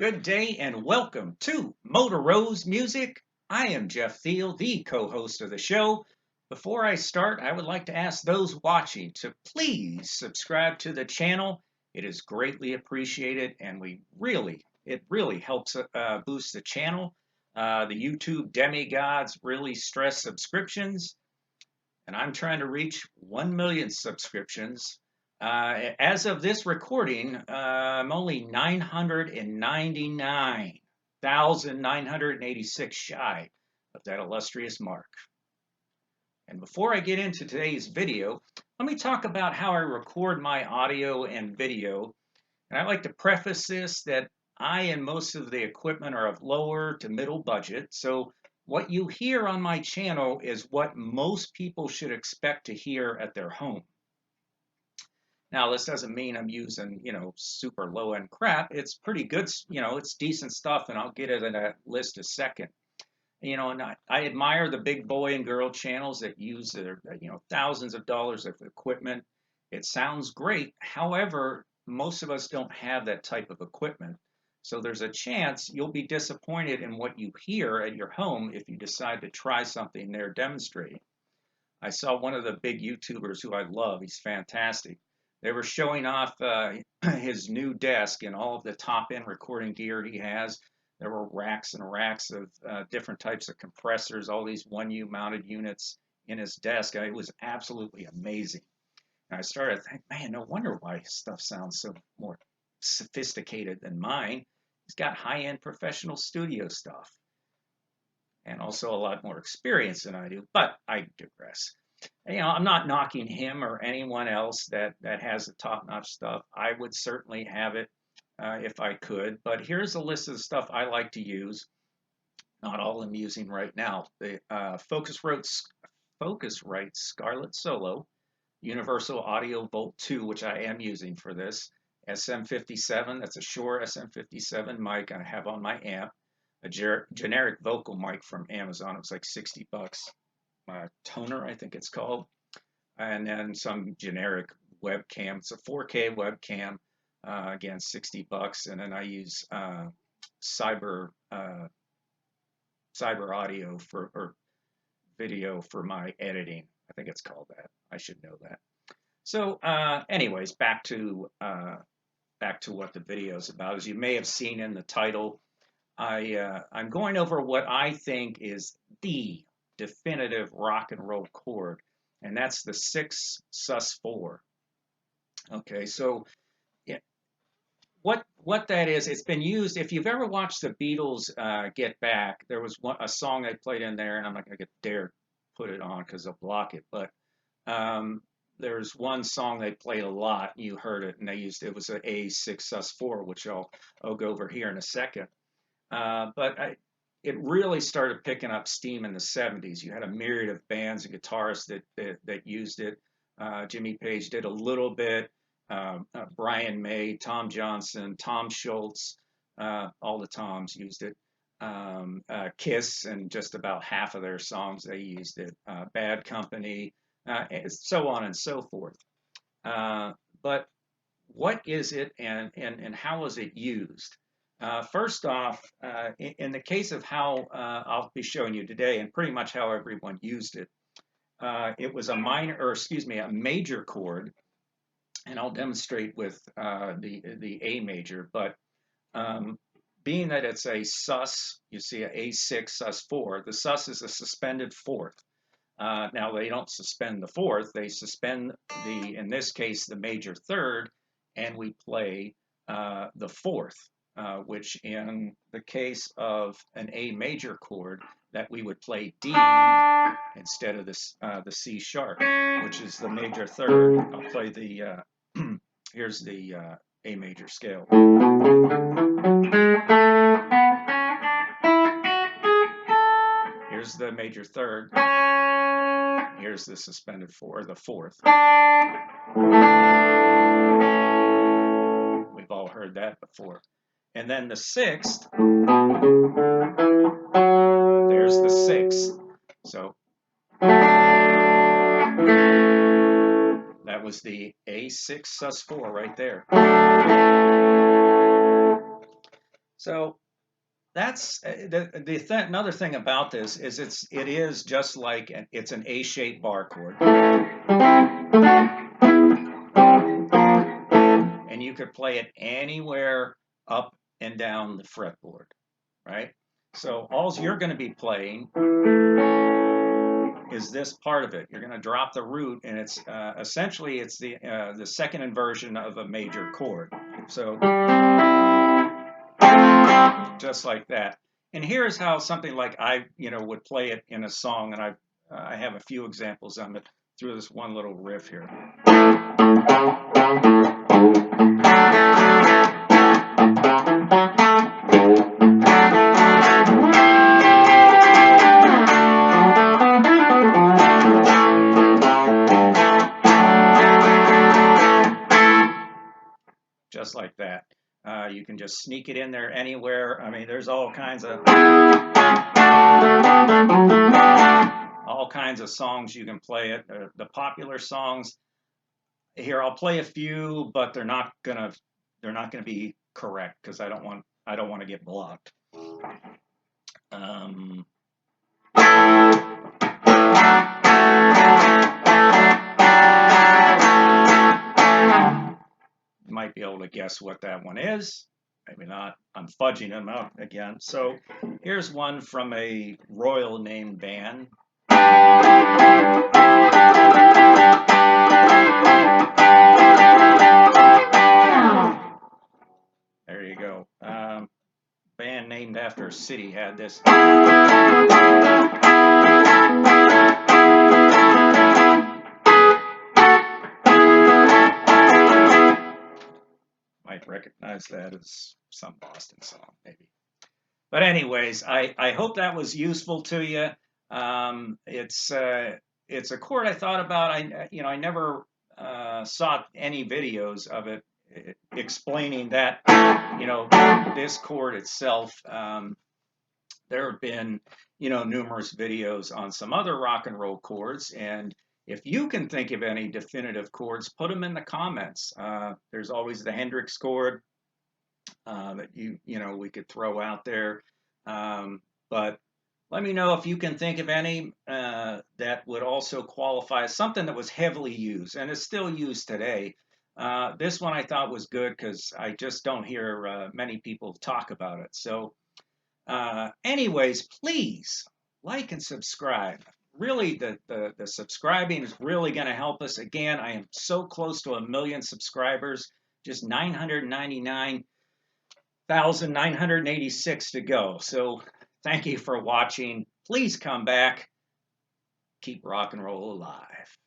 Good day and welcome to Motor Rose Music. I am Jeff Thiel, the co-host of the show. Before I start, I would like to ask those watching to please subscribe to the channel. It is greatly appreciated and it really helps boost the channel. The YouTube demigods really stress subscriptions, and I'm trying to reach 1 million subscriptions. As of this recording, I'm only 999,986 shy of that illustrious mark. And before I get into today's video, let me talk about how I record my audio and video. And I'd like to preface this that I and most of the equipment are of lower to middle budget. So what you hear on my channel is what most people should expect to hear at their home. Now, this doesn't mean I'm using, super low-end crap. It's pretty good, it's decent stuff, and I'll get it in a list a second. And I admire the big boy and girl channels that use their, thousands of dollars of equipment. It sounds great. However, most of us don't have that type of equipment. So there's a chance you'll be disappointed in what you hear at your home if you decide to try something they're demonstrating. I saw one of the big YouTubers who I love. He's fantastic. They were showing off his new desk and all of the top-end recording gear he has. There were racks and racks of different types of compressors, all these 1U mounted units in his desk. It was absolutely amazing. And I started thinking, man, no wonder why his stuff sounds so more sophisticated than mine. He's got high-end professional studio stuff and also a lot more experience than I do, but I digress. I'm not knocking him or anyone else that has the top-notch stuff. I would certainly have it if I could, but here's a list of the stuff I like to use. Not all I'm using right now. The Focusrite Scarlett Solo, Universal Audio Volt 2, which I am using for this, SM57, that's a Shure SM57 mic I have on my amp, a generic vocal mic from Amazon. It was like 60 bucks. Toner, I think it's called, and then some generic webcam. It's a 4K webcam, again 60 bucks, and then I use Cyber Audio or video for my editing. I think it's called that. I should know that. So, anyways, back to what the video is about. As you may have seen in the title, I'm going over what I think is the definitive rock and roll chord, and that's the 6 sus4. Okay, so what that is, it's been used. If you've ever watched the Beatles Get Back, there was a song they played in there, and I'm not going to dare put it on because they'll block it, but there's one song they played a lot. You heard it, and it was an A6 sus4, which I'll go over here in a second. It really started picking up steam in the 70s. You had a myriad of bands and guitarists that used it. Jimmy Page did a little bit. Brian May, Tom Johnson, Tom Schultz, all the Toms used it. Kiss, and just about half of their songs they used it. Bad Company, so on and so forth. But what is it, and how is it used? First off, in the case of how I'll be showing you today, and pretty much how everyone used it, it was a major chord, and I'll demonstrate with the A major. But being that it's a sus, you see a A6 sus4. The sus is a suspended fourth. Now they don't suspend the fourth; they suspend in this case, the major third, and we play the fourth. Which in the case of an A major chord, that we would play D instead of the C sharp, which is the major third. I'll play the, here's the A major scale. Here's the major third. Here's the suspended the fourth. We've all heard that before. And then the sixth, there's the sixth. So that was the A6 sus4 right there. So that's another thing about this is it is just like it's an A-shaped bar chord, and you could play it anywhere up and down the fretboard, right? So all you're going to be playing is this part of it. You're going to drop the root, and it's essentially it's the second inversion of a major chord. So just like that. And here's how something like I would play it in a song, and I have a few examples of it through this one little riff here. Just like that. You can just sneak it in there anywhere. I mean, there's all kinds of songs you can play it. The popular songs here, I'll play a few, but they're not gonna be correct because I don't want to get blocked. You might be able to guess what that one is. Maybe not. I'm fudging them out again. So here's one from a royal named band. There you go. Band named after a city had this. Might recognize that as some Boston song, maybe. But anyways, I hope that was useful to you. It's a chord I thought about. I never saw any videos of it explaining that this chord itself. There have been numerous videos on some other rock and roll chords, and if you can think of any definitive chords, put them in the comments. There's always the Hendrix chord that we could throw out there. But let me know if you can think of any that would also qualify as something that was heavily used and is still used today. This one I thought was good because I just don't hear many people talk about it. So anyways, please like and subscribe. Really, the subscribing is really going to help us. Again, I am so close to 1 million subscribers, just 999,986 to go. So thank you for watching. Please come back. Keep rock and roll alive.